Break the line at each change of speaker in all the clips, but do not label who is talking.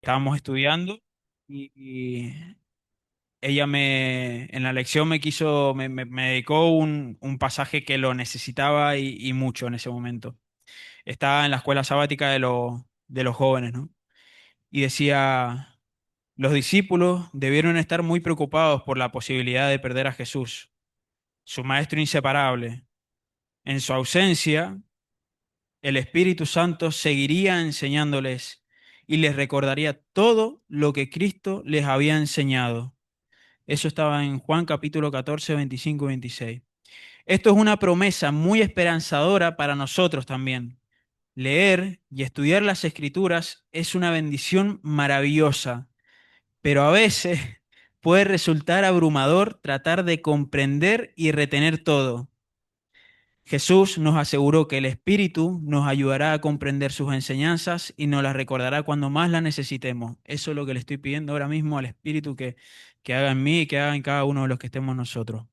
estábamos estudiando y ella en la lección me dedicó un pasaje que lo necesitaba y mucho en ese momento. Estaba en la escuela sabática de los jóvenes, ¿no? Y decía, los discípulos debieron estar muy preocupados por la posibilidad de perder a Jesús, su maestro inseparable. En su ausencia, el Espíritu Santo seguiría enseñándoles y les recordaría todo lo que Cristo les había enseñado. Eso estaba en Juan capítulo 14, 25 y 26. Esto es una promesa muy esperanzadora para nosotros también. Leer y estudiar las Escrituras es una bendición maravillosa, pero a veces puede resultar abrumador tratar de comprender y retener todo. Jesús nos aseguró que el Espíritu nos ayudará a comprender sus enseñanzas y nos las recordará cuando más las necesitemos. Eso es lo que le estoy pidiendo ahora mismo al Espíritu que haga en mí y que haga en cada uno de los que estemos nosotros.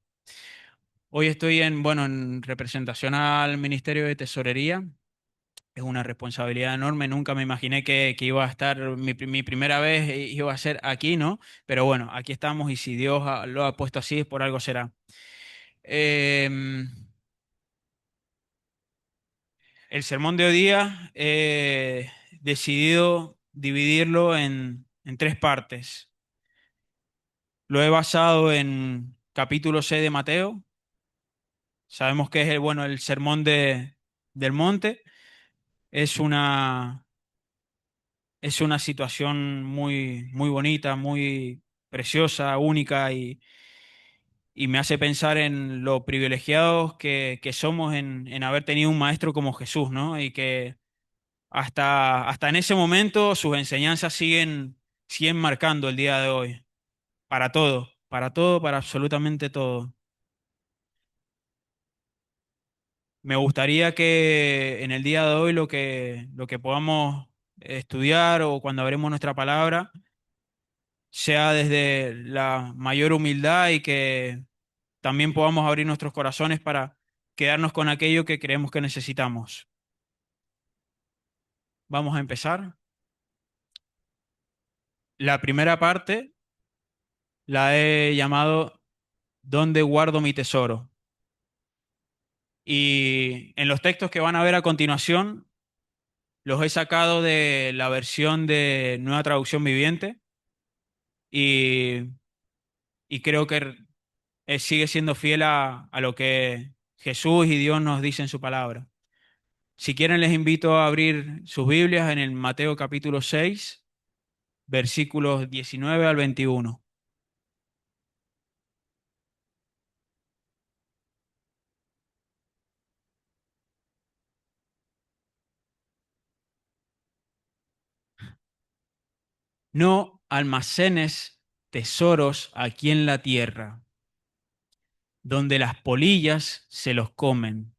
Hoy estoy en representación al Ministerio de Tesorería. Es una responsabilidad enorme. Nunca me imaginé que iba a estar, mi primera vez iba a ser aquí, ¿no? Pero bueno, aquí estamos y si Dios lo ha puesto así, es por algo será. Em, El sermón de hoy día he decidido dividirlo en tres partes. Lo he basado en capítulo 6 de Mateo. Sabemos que es el sermón del monte. Es es una situación muy bonita, muy preciosa, única y me hace pensar en lo privilegiados que somos en haber tenido un maestro como Jesús, ¿no? Y que hasta en ese momento sus enseñanzas siguen marcando el día de hoy, para todo, para absolutamente todo. Me gustaría que en el día de hoy lo que podamos estudiar o cuando abremos nuestra palabra sea desde la mayor humildad y que también podamos abrir nuestros corazones para quedarnos con aquello que creemos que necesitamos. Vamos a empezar. La primera parte la he llamado ¿Dónde guardo mi tesoro? Y en los textos que van a ver a continuación, los he sacado de la versión de Nueva Traducción Viviente y, y creo que sigue siendo fiel a lo que Jesús y Dios nos dicen en su palabra. Si quieren, les invito a abrir sus Biblias en el Mateo capítulo 6, versículos 19 al 21. No almacenes tesoros aquí en la tierra, donde las polillas se los comen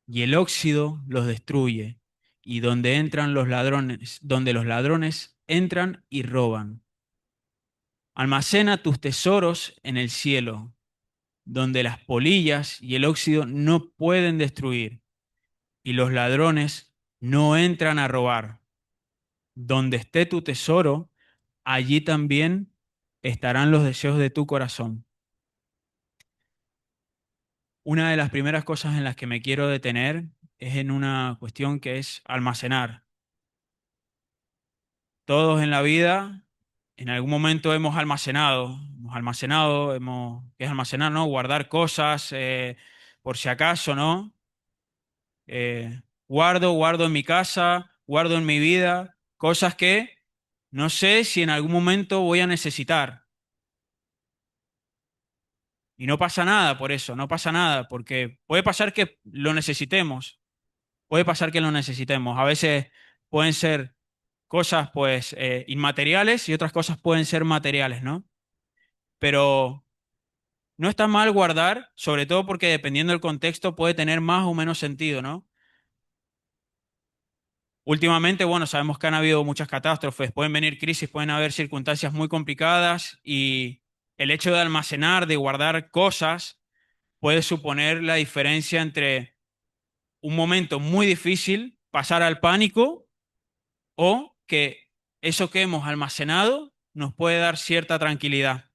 y el óxido los destruye, y donde entran los ladrones, donde los ladrones entran y roban. Almacena tus tesoros en el cielo, donde las polillas y el óxido no pueden destruir, y los ladrones no entran a robar. Donde esté tu tesoro, allí también estarán los deseos de tu corazón. Una de las primeras cosas en las que me quiero detener es en una cuestión que es almacenar. Todos en la vida, en algún momento ¿qué es almacenar, no? Guardar cosas, por si acaso, ¿no? Guardo en mi casa, guardo en mi vida, cosas que no sé si en algún momento voy a necesitar. Y no pasa nada por eso, no pasa nada, porque puede pasar que lo necesitemos, puede pasar que lo necesitemos. A veces pueden ser cosas, pues, inmateriales y otras cosas pueden ser materiales, ¿no? Pero no está mal guardar, sobre todo porque dependiendo del contexto puede tener más o menos sentido, ¿no? Últimamente, bueno, sabemos que han habido muchas catástrofes, pueden venir crisis, pueden haber circunstancias muy complicadas y el hecho de almacenar, de guardar cosas, puede suponer la diferencia entre un momento muy difícil, pasar al pánico o que eso que hemos almacenado nos puede dar cierta tranquilidad.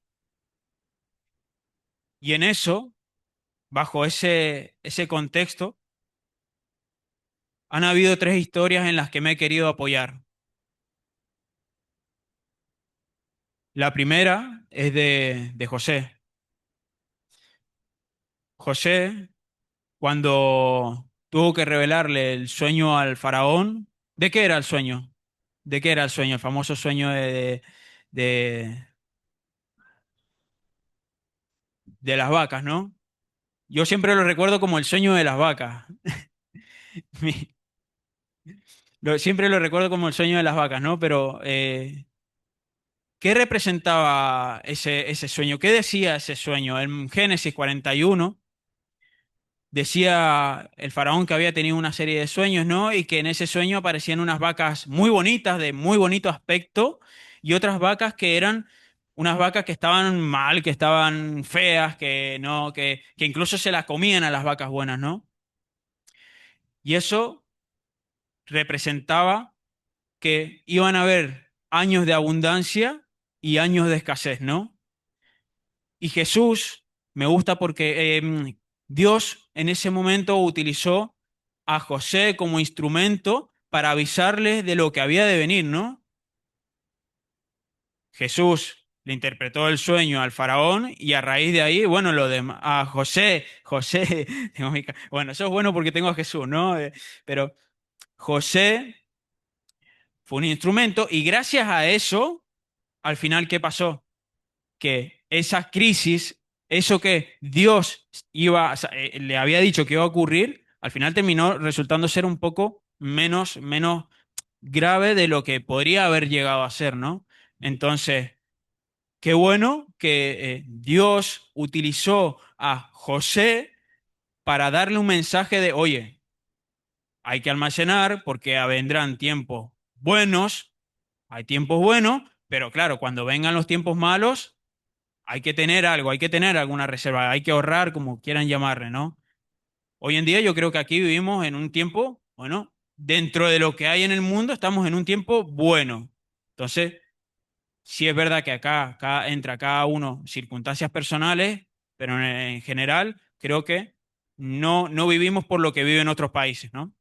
Y en eso, bajo ese contexto, han habido tres historias en las que me he querido apoyar. La primera es de José. José, cuando tuvo que revelarle el sueño al faraón, ¿de qué era el sueño? ¿De qué era el sueño? El famoso sueño de, de las vacas, ¿no? Yo siempre lo recuerdo como el sueño de las vacas. Mi- Siempre lo recuerdo como el sueño de las vacas, ¿no? Pero, ¿qué representaba ese sueño? ¿Qué decía ese sueño? En Génesis 41 decía el faraón que había tenido una serie de sueños, ¿no? Y que en ese sueño aparecían unas vacas muy bonitas, de muy bonito aspecto, y otras vacas que eran unas vacas que estaban mal, que estaban feas, que no, que incluso se las comían a las vacas buenas, ¿no? Y eso representaba que iban a haber años de abundancia y años de escasez, ¿no? Y Jesús me gusta porque Dios en ese momento utilizó a José como instrumento para avisarles de lo que había de venir, ¿no? Jesús le interpretó el sueño al faraón y a raíz de ahí, bueno, lo demás, a José, bueno, eso es bueno porque tengo a Jesús, ¿no? Pero José fue un instrumento y gracias a eso, al final, ¿qué pasó? Que esa crisis, eso que Dios iba, o sea, le había dicho que iba a ocurrir, al final terminó resultando ser un poco menos grave de lo que podría haber llegado a ser, ¿no? Entonces, qué bueno que Dios utilizó a José para darle un mensaje de, oye, hay que almacenar porque vendrán tiempos buenos, hay tiempos buenos, pero claro, cuando vengan los tiempos malos, hay que tener algo, hay que tener alguna reserva, hay que ahorrar, como quieran llamarle, ¿no? Hoy en día yo creo que aquí vivimos en un tiempo, bueno, dentro de lo que hay en el mundo, estamos en un tiempo bueno. Entonces, sí es verdad que acá entra cada uno circunstancias personales, pero en general creo que no vivimos por lo que viven otros países, ¿no?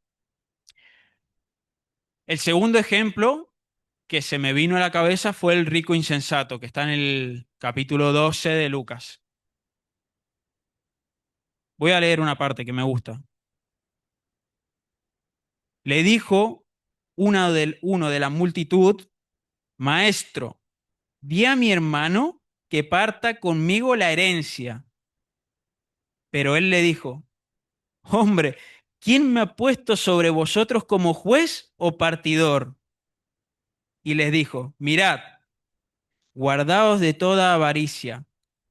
El segundo ejemplo que se me vino a la cabeza fue el rico insensato, que está en el capítulo 12 de Lucas. Voy a leer una parte que me gusta. Le dijo uno de la multitud, Maestro, di a mi hermano que parta conmigo la herencia. Pero él le dijo, Hombre, ¿quién me ha puesto sobre vosotros como juez o partidor? Y les dijo, Mirad, guardaos de toda avaricia,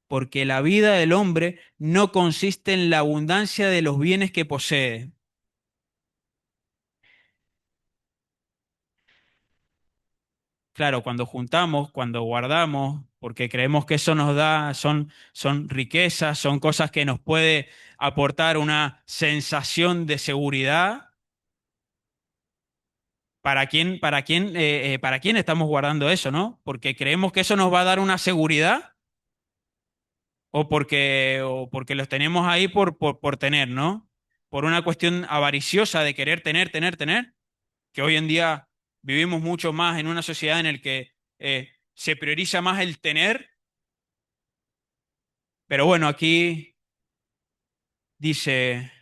porque la vida del hombre no consiste en la abundancia de los bienes que posee. Claro, cuando juntamos, cuando guardamos, porque creemos que eso nos da, son riquezas, son cosas que nos puede aportar una sensación de seguridad. ¿Para quién estamos guardando eso, no? Porque creemos que eso nos va a dar una seguridad o porque los tenemos ahí por tener, ¿no? Por una cuestión avariciosa de querer tener, que hoy en día vivimos mucho más en una sociedad en la que se prioriza más el tener. Pero bueno, aquí dice,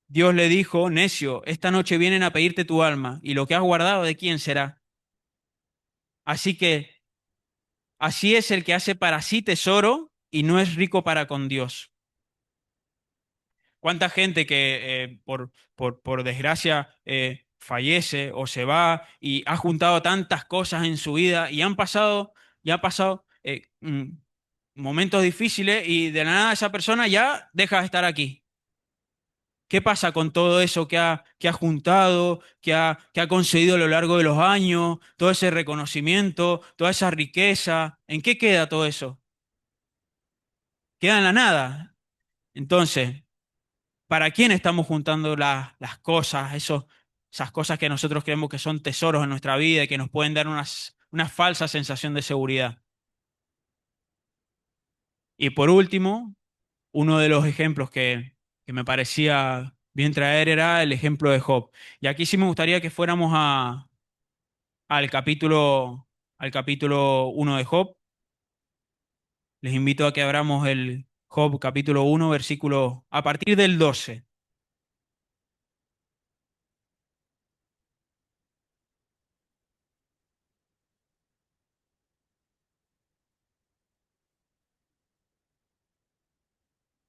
Dios le dijo, necio, esta noche vienen a pedirte tu alma, y lo que has guardado, ¿de quién será? Así que así es el que hace para sí tesoro y no es rico para con Dios. ¿Cuánta gente que por desgracia fallece o se va y ha juntado tantas cosas en su vida y ha pasado momentos difíciles y de la nada esa persona ya deja de estar aquí? ¿Qué pasa con todo eso que ha juntado, que ha conseguido a lo largo de los años, todo ese reconocimiento, toda esa riqueza? ¿En qué queda todo eso? Queda en la nada. Entonces, ¿para quién estamos juntando las cosas, esas cosas que nosotros creemos que son tesoros en nuestra vida y que nos pueden dar una falsa sensación de seguridad. Y por último, uno de los ejemplos que me parecía bien traer era el ejemplo de Job. Y aquí sí me gustaría que fuéramos al al capítulo 1 de Job. Les invito a que abramos el Job capítulo 1 versículo a partir del 12.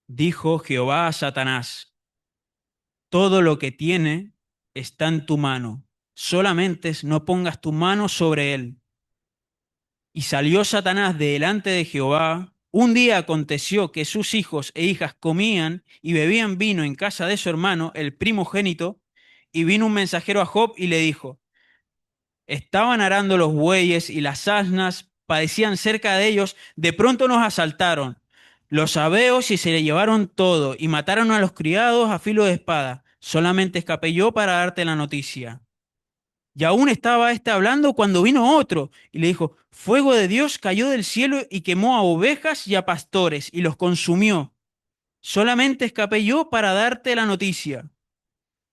Dijo Jehová a Satanás: todo lo que tiene está en tu mano, solamente no pongas tu mano sobre él. Y salió Satanás de delante de Jehová. Un día aconteció que sus hijos e hijas comían y bebían vino en casa de su hermano, el primogénito, y vino un mensajero a Job y le dijo: estaban arando los bueyes y las asnas padecían cerca de ellos, de pronto nos asaltaron los sabeos y se le llevaron todo, y mataron a los criados a filo de espada. Solamente escapé yo para darte la noticia. Y aún estaba éste hablando cuando vino otro y le dijo: fuego de Dios cayó del cielo y quemó a ovejas y a pastores y los consumió. Solamente escapé yo para darte la noticia.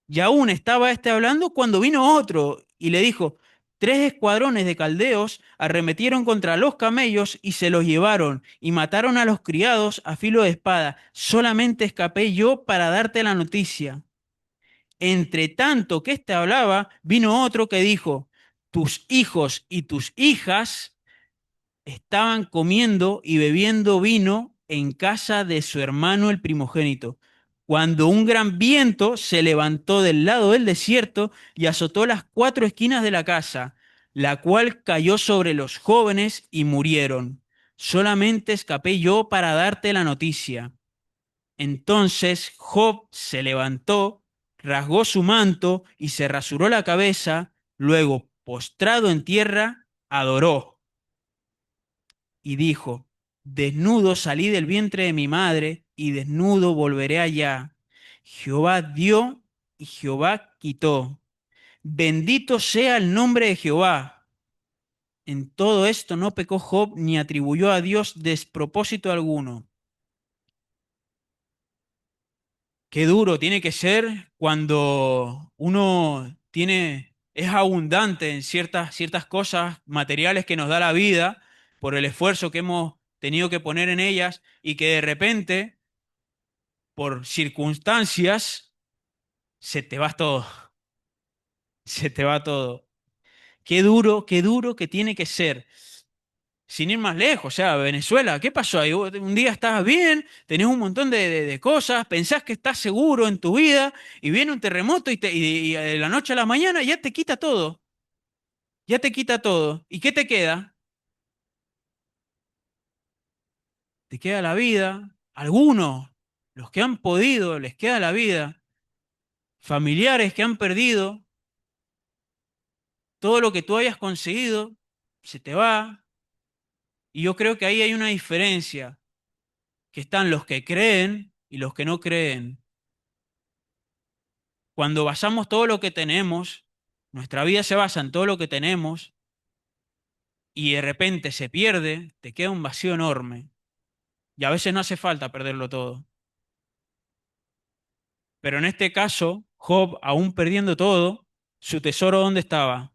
Y aún estaba éste hablando cuando vino otro y le dijo: tres escuadrones de caldeos arremetieron contra los camellos y se los llevaron y mataron a los criados a filo de espada. Solamente escapé yo para darte la noticia. Entre tanto que éste hablaba, vino otro que dijo: tus hijos y tus hijas estaban comiendo y bebiendo vino en casa de su hermano el primogénito, cuando un gran viento se levantó del lado del desierto y azotó las cuatro esquinas de la casa, la cual cayó sobre los jóvenes y murieron. Solamente escapé yo para darte la noticia. Entonces Job se levantó, rasgó su manto y se rasuró la cabeza, luego, postrado en tierra, adoró y dijo: desnudo salí del vientre de mi madre y desnudo volveré allá. Jehová dio y Jehová quitó. Bendito sea el nombre de Jehová. En todo esto no pecó Job ni atribuyó a Dios despropósito alguno. Qué duro tiene que ser cuando uno es abundante en ciertas cosas materiales que nos da la vida por el esfuerzo que hemos tenido que poner en ellas y que de repente, por circunstancias, se te va todo, se te va todo. Qué duro que tiene que ser. Sin ir más lejos, o sea, Venezuela, ¿qué pasó ahí? Un día estabas bien, tenés un montón de cosas, pensás que estás seguro en tu vida y viene un terremoto y de la noche a la mañana ya te quita todo, ya te quita todo. ¿Y qué te queda? Te queda la vida. Algunos, los que han podido, les queda la vida. Familiares que han perdido todo lo que tú hayas conseguido, se te va. Y yo creo que ahí hay una diferencia, que están los que creen y los que no creen. Cuando basamos todo lo que tenemos, nuestra vida se basa en todo lo que tenemos y de repente se pierde, te queda un vacío enorme. Y a veces no hace falta perderlo todo. Pero en este caso, Job, aún perdiendo todo, su tesoro ¿dónde estaba?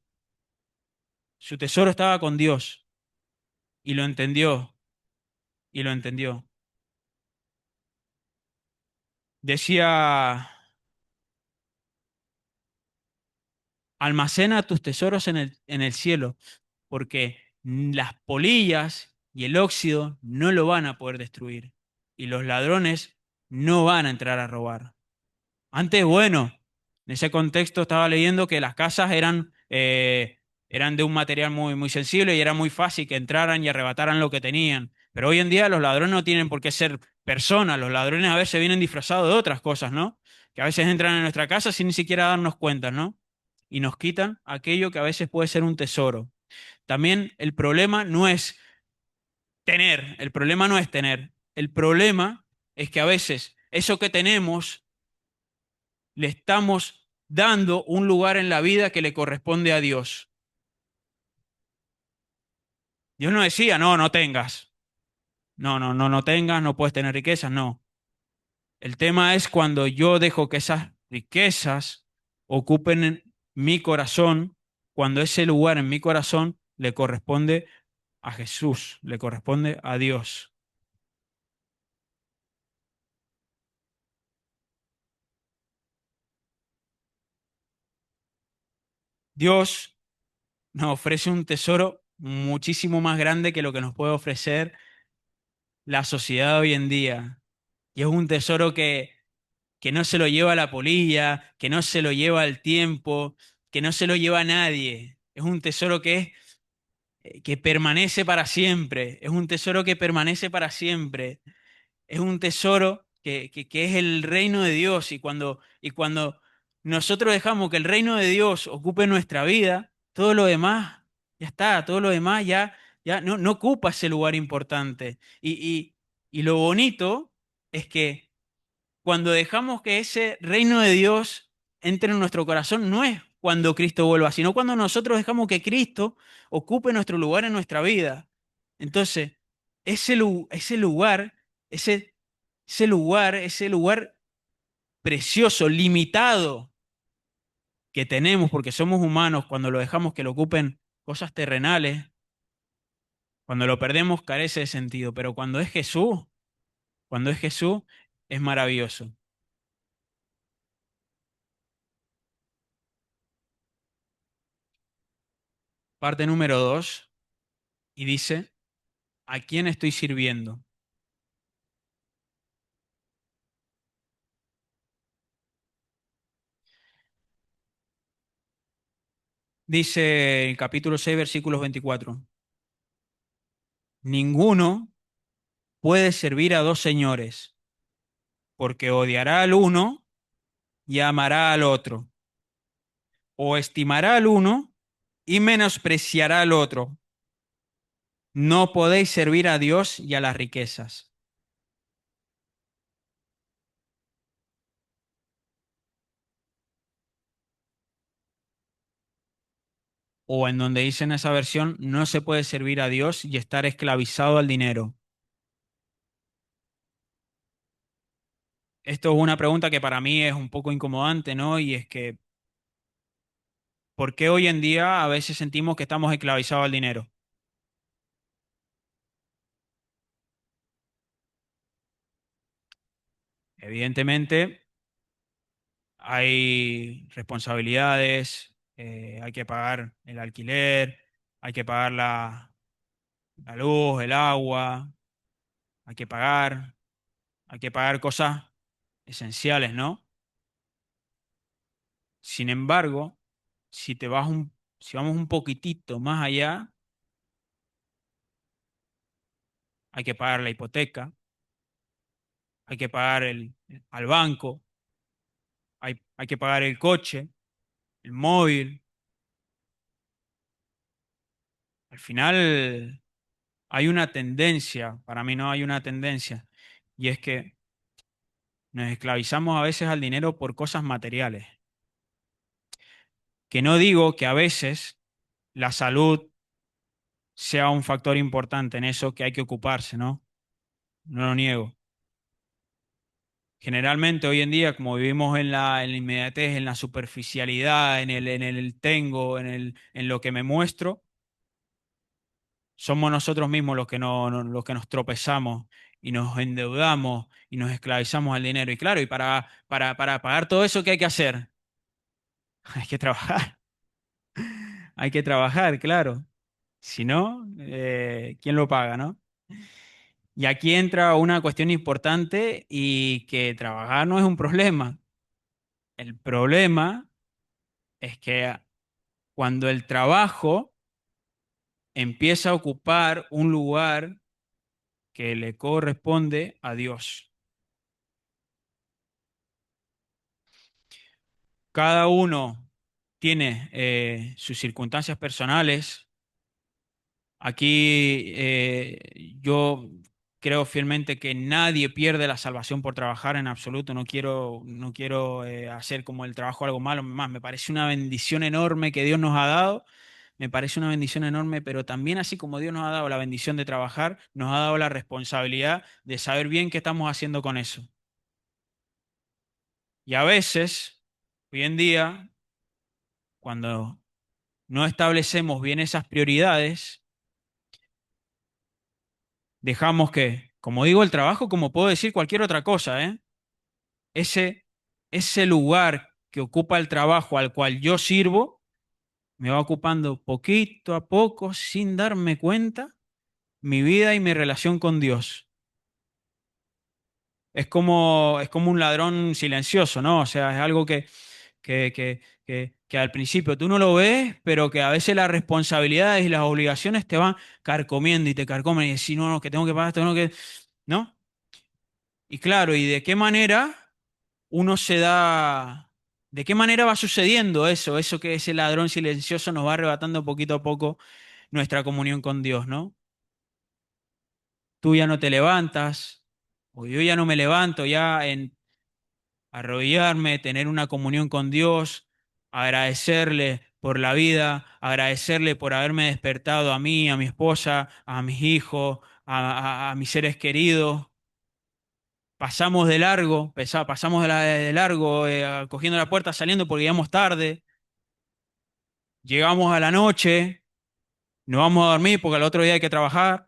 Su tesoro estaba con Dios y lo entendió, y lo entendió. Decía: almacena tus tesoros en el cielo, porque las polillas y el óxido no lo van a poder destruir y los ladrones no van a entrar a robar. Antes, bueno, en ese contexto estaba leyendo que las casas eran de un material muy sensible y era muy fácil que entraran y arrebataran lo que tenían. Pero hoy en día los ladrones no tienen por qué ser personas, los ladrones a veces vienen disfrazados de otras cosas, ¿no? Que a veces entran en nuestra casa sin ni siquiera darnos cuenta, ¿no? Y nos quitan aquello que a veces puede ser un tesoro. También el problema no es tener, el problema no es tener, el problema es que a veces eso que tenemos le estamos dando un lugar en la vida que le corresponde a Dios. Dios no decía, no, no tengas. No, no, no, no tengas, no puedes tener riquezas, no. El tema es cuando yo dejo que esas riquezas ocupen en mi corazón, cuando ese lugar en mi corazón le corresponde a Jesús, le corresponde a Dios. Dios nos ofrece un tesoro muchísimo más grande que lo que nos puede ofrecer la sociedad hoy en día. Y es un tesoro que no se lo lleva la polilla, que no se lo lleva el tiempo, que no se lo lleva nadie. Es un tesoro que permanece para siempre. Es un tesoro que permanece para siempre. Es un tesoro que es el reino de Dios. Y cuando nosotros dejamos que el reino de Dios ocupe nuestra vida, todo lo demás ya está, todo lo demás ya no ocupa ese lugar importante. Y lo bonito es que cuando dejamos que ese reino de Dios entre en nuestro corazón, no es cuando Cristo vuelva, sino cuando nosotros dejamos que Cristo ocupe nuestro lugar en nuestra vida. Entonces, ese lugar, ese, ese lugar precioso, limitado que tenemos porque somos humanos, cuando lo dejamos que lo ocupen cosas terrenales, cuando lo perdemos carece de sentido, pero cuando es Jesús, es maravilloso. Parte número 2, y dice, ¿a quién estoy sirviendo? Dice el capítulo 6 versículos 24. Ninguno puede servir a dos señores, porque odiará al uno y amará al otro, o estimará al uno y menospreciará al otro. No podéis servir a Dios y a las riquezas. O en donde dice en esa versión, no se puede servir a Dios y estar esclavizado al dinero. Esto es una pregunta que para mí es un poco incomodante, ¿no? Y es que, ¿por qué hoy en día a veces sentimos que estamos esclavizados al dinero? Evidentemente, hay responsabilidades, hay que pagar el alquiler, hay que pagar la luz, el agua, hay que pagar, hay que pagar cosas esenciales, ¿no? Sin embargo, si vamos un poquitito más allá, hay que pagar la hipoteca, hay que pagar al banco, hay que pagar el coche, el móvil. Al final hay una tendencia, para mí no hay una tendencia, y es que nos esclavizamos a veces al dinero por cosas materiales. Que no digo que a veces la salud sea un factor importante en eso que hay que ocuparse, ¿no? No lo niego. Generalmente hoy en día, como vivimos en la inmediatez, en la superficialidad, en el tengo, en lo que me muestro, somos nosotros mismos los que, los que nos tropezamos y nos endeudamos y nos esclavizamos al dinero. Y claro, y para pagar todo eso, ¿qué hay que hacer? Hay que trabajar. Hay que trabajar, claro. Si no, ¿quién lo paga, no? Y aquí entra una cuestión importante y que trabajar no es un problema. El problema es que cuando el trabajo empieza a ocupar un lugar que le corresponde a Dios. Cada uno tiene sus circunstancias personales. Aquí yo creo fielmente que nadie pierde la salvación por trabajar en absoluto. No quiero hacer como el trabajo algo malo. Más, me parece una bendición enorme que Dios nos ha dado. me parece una bendición enorme, pero también así como Dios nos ha dado la bendición de trabajar, nos ha dado la responsabilidad de saber bien qué estamos haciendo con eso. Y a veces, hoy en día, cuando no establecemos bien esas prioridades, dejamos que, como digo, el trabajo, como puedo decir cualquier otra cosa, ¿eh? Ese, ese lugar que ocupa el trabajo al cual yo sirvo, me va ocupando poquito a poco, sin darme cuenta, mi vida y mi relación con Dios. Es como un ladrón silencioso, ¿no? O sea, es algo que al principio tú no lo ves, pero que a veces las responsabilidades y las obligaciones te van carcomiendo y te carcomen y decís, no, no, que tengo que pagar esto, no, que... ¿No? Y claro, ¿y de qué manera uno se da... ¿De qué manera va sucediendo eso? Eso que ese ladrón silencioso nos va arrebatando poquito a poco nuestra comunión con Dios, ¿no? Tú ya no te levantas, o yo ya no me levanto ya en arrodillarme, tener una comunión con Dios, agradecerle por la vida, agradecerle por haberme despertado a mí, a mi esposa, a mis hijos, a mis seres queridos. Pasamos de largo, pasamos de largo, cogiendo la puerta, saliendo porque llegamos tarde, llegamos a la noche, nos vamos a dormir porque al otro día hay que trabajar.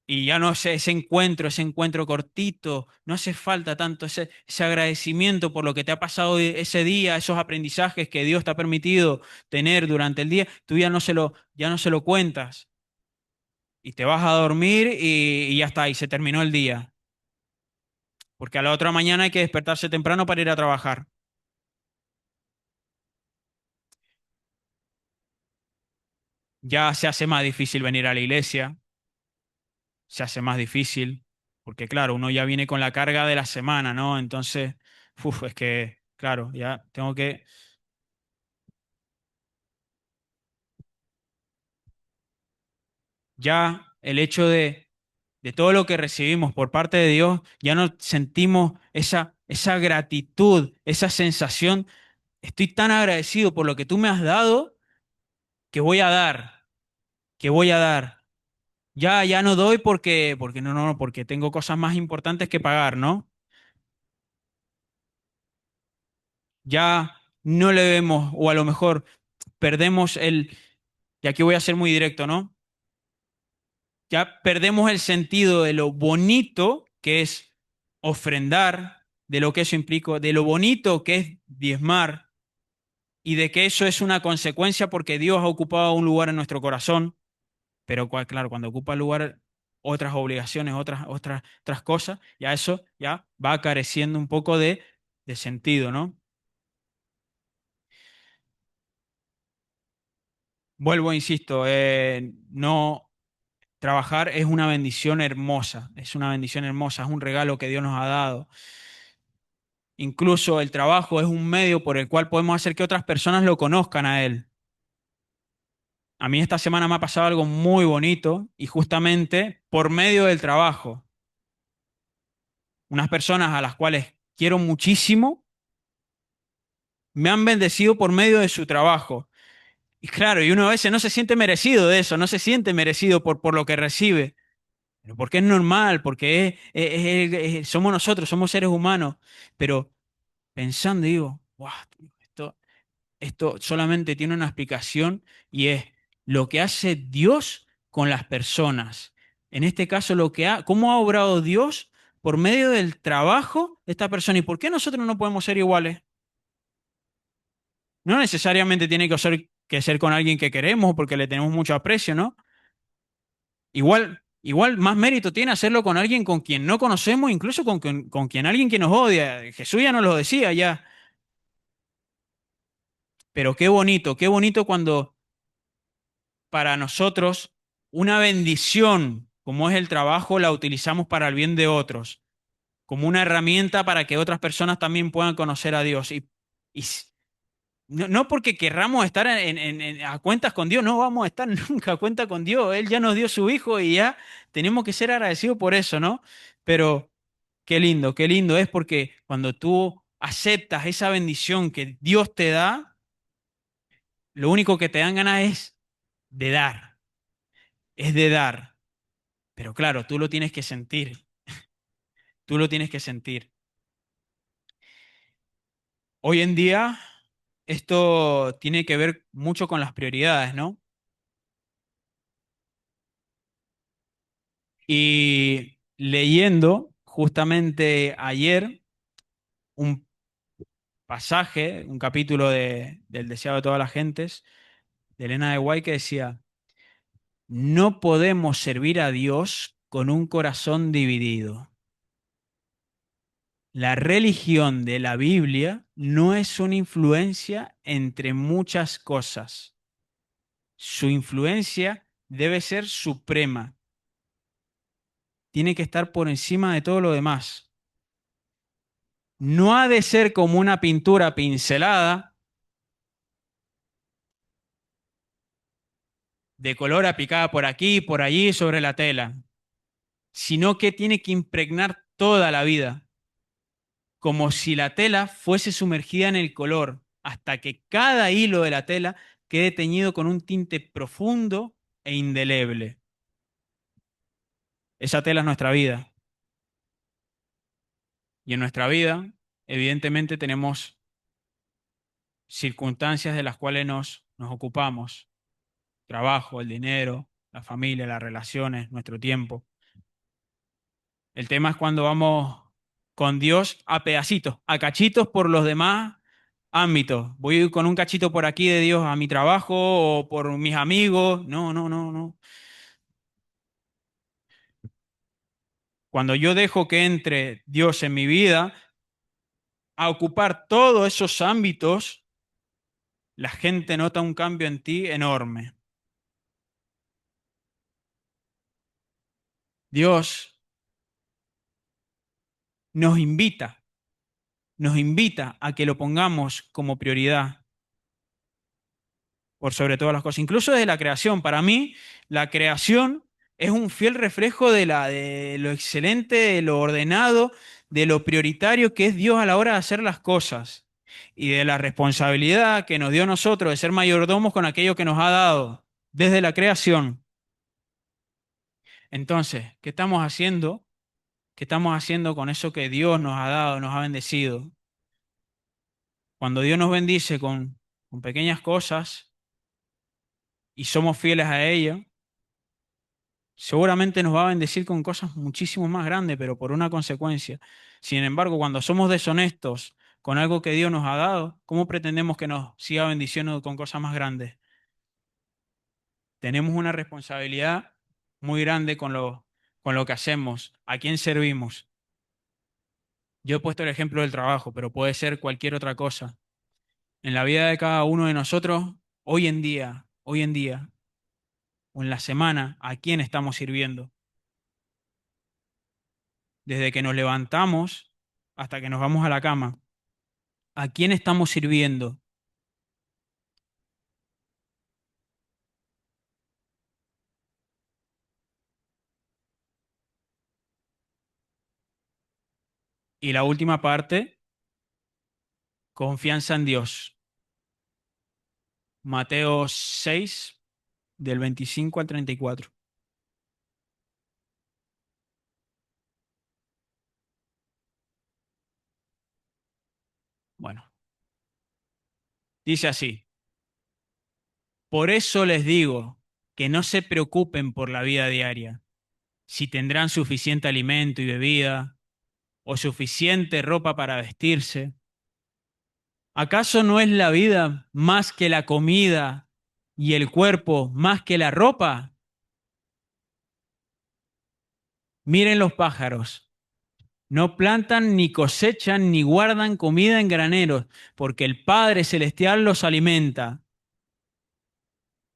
Y ya no sé, ese encuentro cortito, no hace falta tanto ese agradecimiento por lo que te ha pasado ese día, esos aprendizajes que Dios te ha permitido tener durante el día, tú ya no se lo cuentas y te vas a dormir y ya está, y se terminó el día, porque a la otra mañana hay que despertarse temprano para ir a trabajar. Ya se hace más difícil venir a la iglesia, se hace más difícil, porque claro, uno ya viene con la carga de la semana, ¿no? Entonces, uf, es que, claro, ya tengo que... Ya el hecho de todo lo que recibimos por parte de Dios, ya no sentimos esa gratitud, esa sensación. Estoy tan agradecido por lo que tú me has dado que voy a dar, que voy a dar. Ya no doy porque no, porque tengo cosas más importantes que pagar, ¿no? Ya no le vemos, o a lo mejor perdemos y aquí voy a ser muy directo, ¿no? Ya perdemos el sentido de lo bonito que es ofrendar, de lo que eso implica, de lo bonito que es diezmar y de que eso es una consecuencia porque Dios ha ocupado un lugar en nuestro corazón, pero claro, cuando ocupa el lugar otras obligaciones, otras cosas, ya eso ya va careciendo un poco de sentido, ¿no? Vuelvo, insisto, no trabajar es una bendición hermosa, es una bendición hermosa, es un regalo que Dios nos ha dado. Incluso el trabajo es un medio por el cual podemos hacer que otras personas lo conozcan a Él. A mí esta semana me ha pasado algo muy bonito y justamente por medio del trabajo, unas personas a las cuales quiero muchísimo me han bendecido por medio de su trabajo. Y claro, y uno a veces no se siente merecido de eso, no se siente merecido por lo que recibe, pero porque es normal, porque somos nosotros, somos seres humanos. Pero pensando, digo, wow, esto solamente tiene una explicación y es lo que hace Dios con las personas. En este caso, cómo ha obrado Dios por medio del trabajo de esta persona. ¿Y por qué nosotros no podemos ser iguales? No necesariamente tiene que ser con alguien que queremos o porque le tenemos mucho aprecio, ¿no? Igual más mérito tiene hacerlo con alguien con quien no conocemos, incluso con quien alguien que nos odia. Jesús ya nos lo decía ya. Pero qué bonito cuando para nosotros una bendición como es el trabajo la utilizamos para el bien de otros, como una herramienta para que otras personas también puedan conocer a Dios. Y no porque querramos estar a cuentas con Dios, no vamos a estar nunca a cuenta con Dios. Él ya nos dio su Hijo y ya tenemos que ser agradecidos por eso, ¿no? Pero qué lindo es porque cuando tú aceptas esa bendición que Dios te da, lo único que te dan ganas de dar, es de dar. Pero claro, tú lo tienes que sentir, tú lo tienes que sentir. Hoy en día, esto tiene que ver mucho con las prioridades, ¿no? Y leyendo justamente ayer un pasaje, un capítulo del Deseado de todas las gentes, de Elena de White, que decía, no podemos servir a Dios con un corazón dividido. La religión de la Biblia no es una influencia entre muchas cosas. Su influencia debe ser suprema. Tiene que estar por encima de todo lo demás. No ha de ser como una pintura pincelada de color aplicada por aquí y por allí sobre la tela, sino que tiene que impregnar toda la vida, como si la tela fuese sumergida en el color, hasta que cada hilo de la tela quede teñido con un tinte profundo e indeleble. Esa tela es nuestra vida. Y en nuestra vida, evidentemente, tenemos circunstancias de las cuales nos ocupamos. Trabajo, el dinero, la familia, las relaciones, nuestro tiempo. El tema es cuando vamos con Dios a pedacitos, a cachitos por los demás ámbitos. Voy con un cachito por aquí de Dios a mi trabajo o por mis amigos. No, no, no, no. Cuando yo dejo que entre Dios en mi vida a ocupar todos esos ámbitos, la gente nota un cambio en ti enorme. Dios nos invita, nos invita a que lo pongamos como prioridad por sobre todas las cosas, incluso desde la creación. Para mí, la creación es un fiel reflejo de lo excelente, de lo ordenado, de lo prioritario que es Dios a la hora de hacer las cosas y de la responsabilidad que nos dio a nosotros de ser mayordomos con aquello que nos ha dado desde la creación. Entonces, ¿qué estamos haciendo? ¿Qué estamos haciendo con eso que Dios nos ha dado, nos ha bendecido? Cuando Dios nos bendice con pequeñas cosas y somos fieles a ello, seguramente nos va a bendecir con cosas muchísimo más grandes, pero por una consecuencia. Sin embargo, cuando somos deshonestos con algo que Dios nos ha dado, ¿cómo pretendemos que nos siga bendiciendo con cosas más grandes? Tenemos una responsabilidad muy grande con lo que hacemos, a quién servimos. Yo he puesto el ejemplo del trabajo, pero puede ser cualquier otra cosa. En la vida de cada uno de nosotros, hoy en día, o en la semana, ¿a quién estamos sirviendo? Desde que nos levantamos hasta que nos vamos a la cama. ¿A quién estamos sirviendo? Y la última parte, confianza en Dios. Mateo 6, del 25 al 34. Bueno, dice así. Por eso les digo que no se preocupen por la vida diaria, si tendrán suficiente alimento y bebida, o suficiente ropa para vestirse. ¿Acaso no es la vida más que la comida y el cuerpo más que la ropa? Miren los pájaros. No plantan ni cosechan ni guardan comida en graneros, porque el Padre Celestial los alimenta.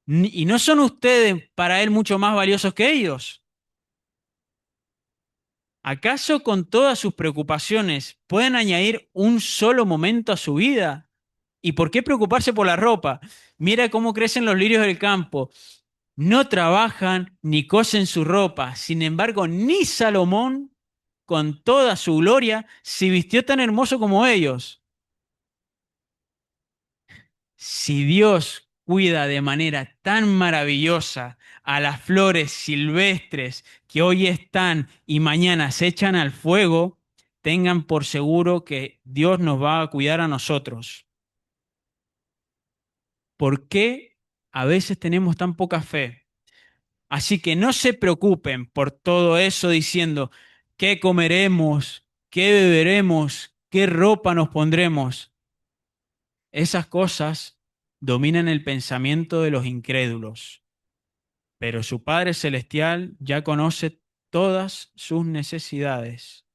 ¿Y no son ustedes para Él mucho más valiosos que ellos? ¿Acaso con todas sus preocupaciones pueden añadir un solo momento a su vida? ¿Y por qué preocuparse por la ropa? Mira cómo crecen los lirios del campo. No trabajan ni cosen su ropa. Sin embargo, ni Salomón, con toda su gloria, se vistió tan hermoso como ellos. Si Dios cuida de manera tan maravillosa a las flores silvestres que hoy están y mañana se echan al fuego, tengan por seguro que Dios nos va a cuidar a nosotros. ¿Por qué a veces tenemos tan poca fe? Así que no se preocupen por todo eso diciendo, ¿qué comeremos? ¿Qué beberemos? ¿Qué ropa nos pondremos? Esas cosas dominan el pensamiento de los incrédulos, pero su Padre Celestial ya conoce todas sus necesidades.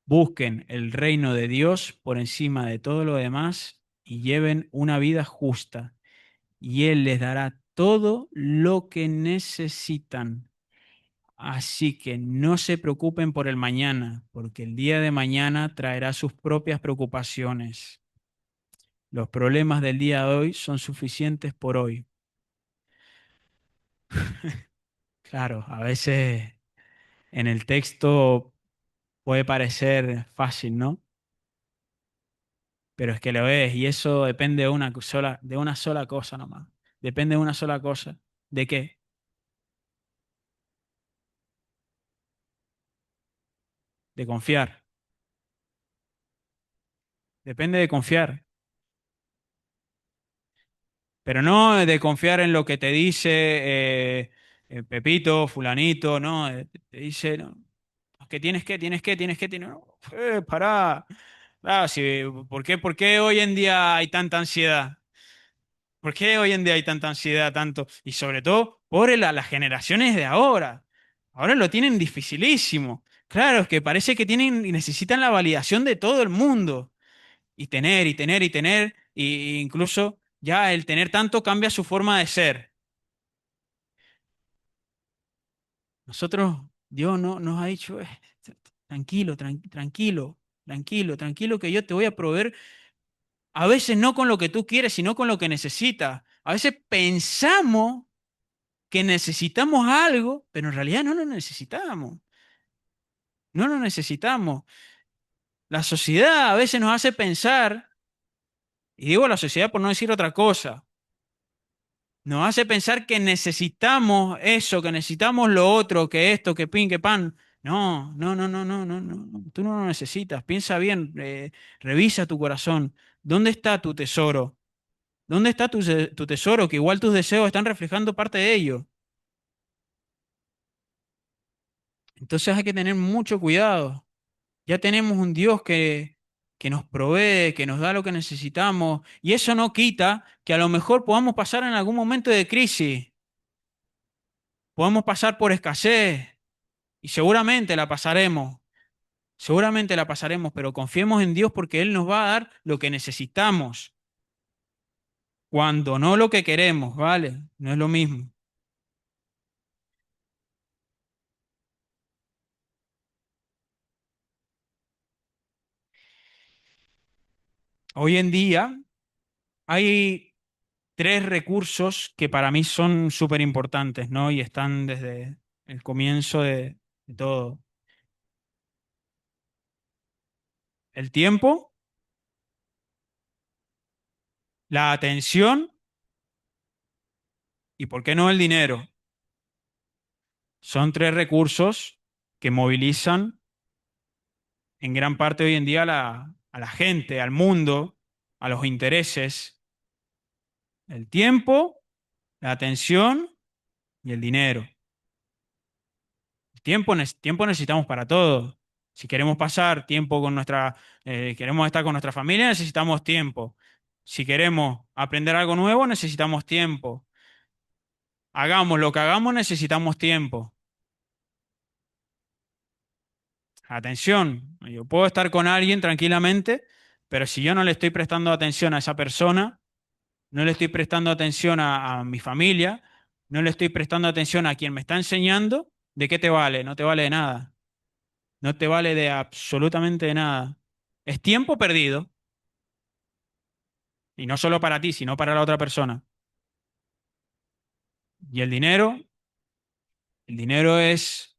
Busquen el reino de Dios por encima de todo lo demás y lleven una vida justa, y Él les dará todo lo que necesitan. Así que no se preocupen por el mañana, porque el día de mañana traerá sus propias preocupaciones. Los problemas del día de hoy son suficientes por hoy. Claro, a veces en el texto puede parecer fácil, ¿no? Pero es que lo ves y eso depende de una sola cosa nomás. Depende de una sola cosa. ¿De qué? De confiar. Depende de confiar. Pero no de confiar en lo que te dice Pepito, fulanito, no. Te dice, no, que tienes que, no, pará. Ah, sí, por qué hoy en día hay tanta ansiedad? ¿Por qué hoy en día hay tanta ansiedad, tanto? Y sobre todo por las generaciones de ahora. Ahora lo tienen dificilísimo. Claro, es que parece que tienen y necesitan la validación de todo el mundo. Y tener, y tener, y tener, y incluso ya el tener tanto cambia su forma de ser. Nosotros, Dios no, nos ha dicho, tranquilo, tranquilo, tranquilo, tranquilo, que yo te voy a proveer, a veces no con lo que tú quieres, sino con lo que necesitas. A veces pensamos que necesitamos algo, pero en realidad no lo necesitamos. No lo necesitamos. La sociedad a veces nos hace pensar, y digo la sociedad por no decir otra cosa, nos hace pensar que necesitamos eso, que necesitamos lo otro, que esto, que pin, que pan. No, no, no, no, no, no, no, no. Tú no lo necesitas. Piensa bien, revisa tu corazón. ¿Dónde está tu tesoro? ¿Dónde está tu tesoro? Que igual tus deseos están reflejando parte de ello. Entonces hay que tener mucho cuidado. Ya tenemos un Dios que nos provee, que nos da lo que necesitamos, y eso no quita que a lo mejor podamos pasar en algún momento de crisis, podemos pasar por escasez, y seguramente la pasaremos, pero confiemos en Dios porque Él nos va a dar lo que necesitamos, cuando no lo que queremos, ¿vale? No es lo mismo. Hoy en día hay tres recursos que para mí son súper importantes, ¿no? Y están desde el comienzo de todo. El tiempo, la atención y, ¿por qué no, el dinero? Son tres recursos que movilizan en gran parte hoy en día a la gente, al mundo, a los intereses. El tiempo, la atención y el dinero. El tiempo necesitamos para todo. Si queremos pasar tiempo queremos estar con nuestra familia, necesitamos tiempo. Si queremos aprender algo nuevo, necesitamos tiempo. Hagamos lo que hagamos, necesitamos tiempo. Atención, yo puedo estar con alguien tranquilamente, pero si yo no le estoy prestando atención a esa persona, no le estoy prestando atención a mi familia, no le estoy prestando atención a quien me está enseñando, ¿de qué te vale? No te vale de nada. No te vale de absolutamente de nada. Es tiempo perdido, y no solo para ti, sino para la otra persona. Y el dinero es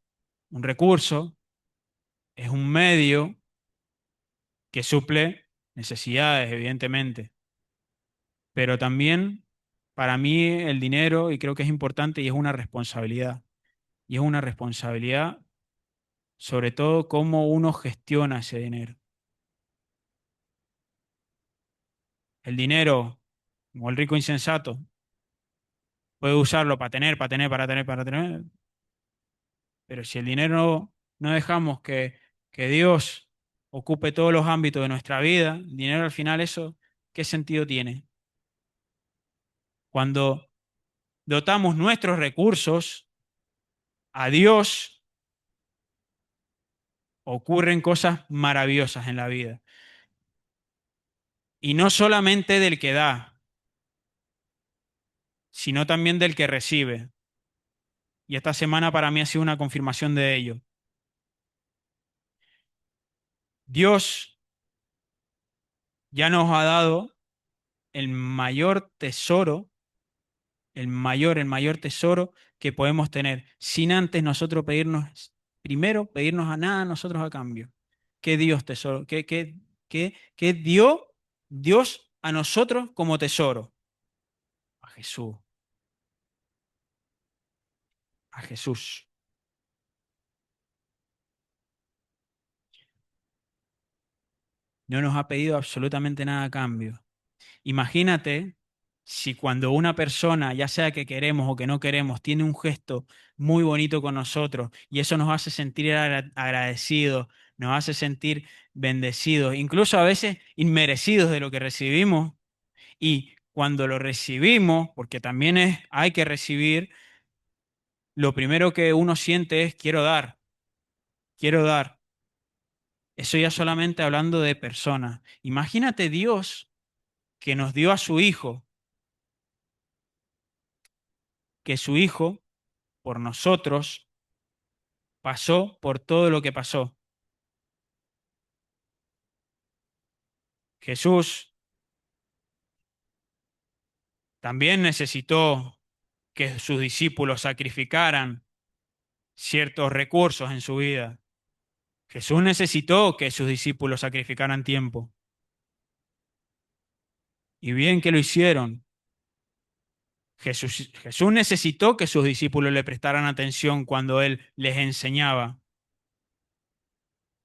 un recurso, es un medio que suple necesidades, evidentemente. pero también para mí el dinero, y creo que es importante, y es una responsabilidad. Y es una responsabilidad, sobre todo, cómo uno gestiona ese dinero. El dinero, como el rico insensato, puede usarlo para tener, pero si el dinero no dejamos que Dios ocupe todos los ámbitos de nuestra vida, el dinero al final eso, ¿qué sentido tiene? Cuando dotamos nuestros recursos a Dios, ocurren cosas maravillosas en la vida. Y no solamente del que da, sino también del que recibe. Y esta semana para mí ha sido una confirmación de ello. Dios ya nos ha dado el mayor tesoro, el mayor tesoro que podemos tener, sin antes nosotros pedirnos, primero pedirnos a nada nosotros a cambio. ¿Qué Dios tesoro? ¿Qué dio Dios a nosotros como tesoro? A Jesús, a Jesús. No nos ha pedido absolutamente nada a cambio. Imagínate si cuando una persona, ya sea que queremos o que no queremos, tiene un gesto muy bonito con nosotros y eso nos hace sentir agradecidos, nos hace sentir bendecidos, incluso a veces inmerecidos de lo que recibimos. Y cuando lo recibimos, porque también hay que recibir, lo primero que uno siente es quiero dar, quiero dar. Eso ya solamente hablando de personas. Imagínate Dios que nos dio a su Hijo, que su Hijo por nosotros pasó por todo lo que pasó. Jesús también necesitó que sus discípulos sacrificaran ciertos recursos en su vida. Jesús necesitó que sus discípulos sacrificaran tiempo. Y bien que lo hicieron. Jesús necesitó que sus discípulos le prestaran atención cuando Él les enseñaba.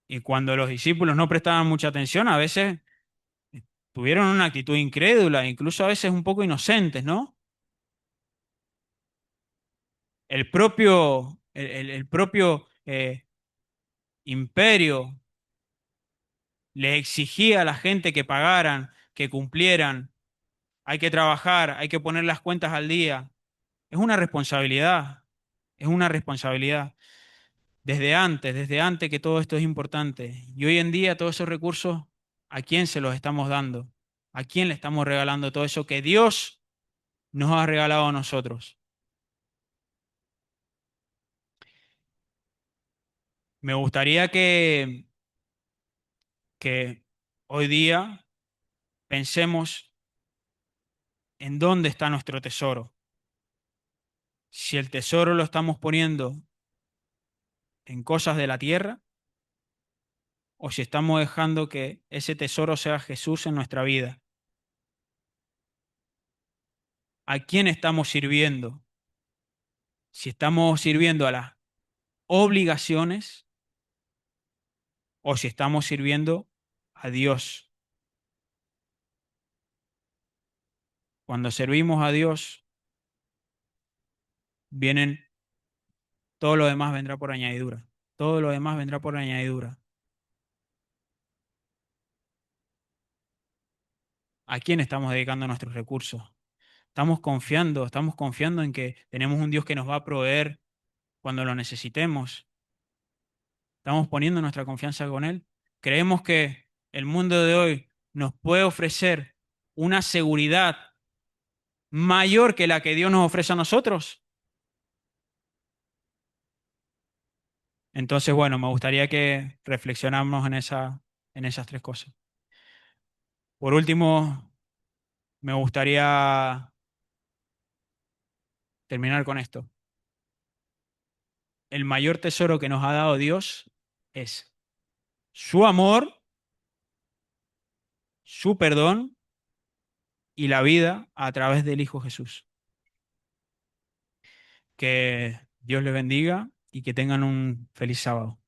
Y cuando los discípulos no prestaban mucha atención, a veces tuvieron una actitud incrédula, incluso a veces un poco inocentes, ¿no? El propio imperio le exigía a la gente que pagaran, que cumplieran, hay que trabajar, hay que poner las cuentas al día. Es una responsabilidad, es una responsabilidad. Desde antes que todo esto es importante. Y hoy en día todos esos recursos, ¿a quién se los estamos dando? ¿A quién le estamos regalando todo eso que Dios nos ha regalado a nosotros? Me gustaría que hoy día pensemos en dónde está nuestro tesoro. Si el tesoro lo estamos poniendo en cosas de la tierra o si estamos dejando que ese tesoro sea Jesús en nuestra vida. ¿A quién estamos sirviendo? Si estamos sirviendo a las obligaciones o si estamos sirviendo a Dios. Cuando servimos a Dios, vienen, todo lo demás vendrá por añadidura. Todo lo demás vendrá por añadidura. ¿A quién estamos dedicando nuestros recursos? Estamos confiando en que tenemos un Dios que nos va a proveer cuando lo necesitemos. Estamos poniendo nuestra confianza con Él. Creemos que el mundo de hoy nos puede ofrecer una seguridad mayor que la que Dios nos ofrece a nosotros. Entonces, bueno, me gustaría que reflexionáramos en esas tres cosas. Por último, me gustaría terminar con esto. El mayor tesoro que nos ha dado Dios es su amor, su perdón y la vida a través del Hijo Jesús. Que Dios les bendiga y que tengan un feliz sábado.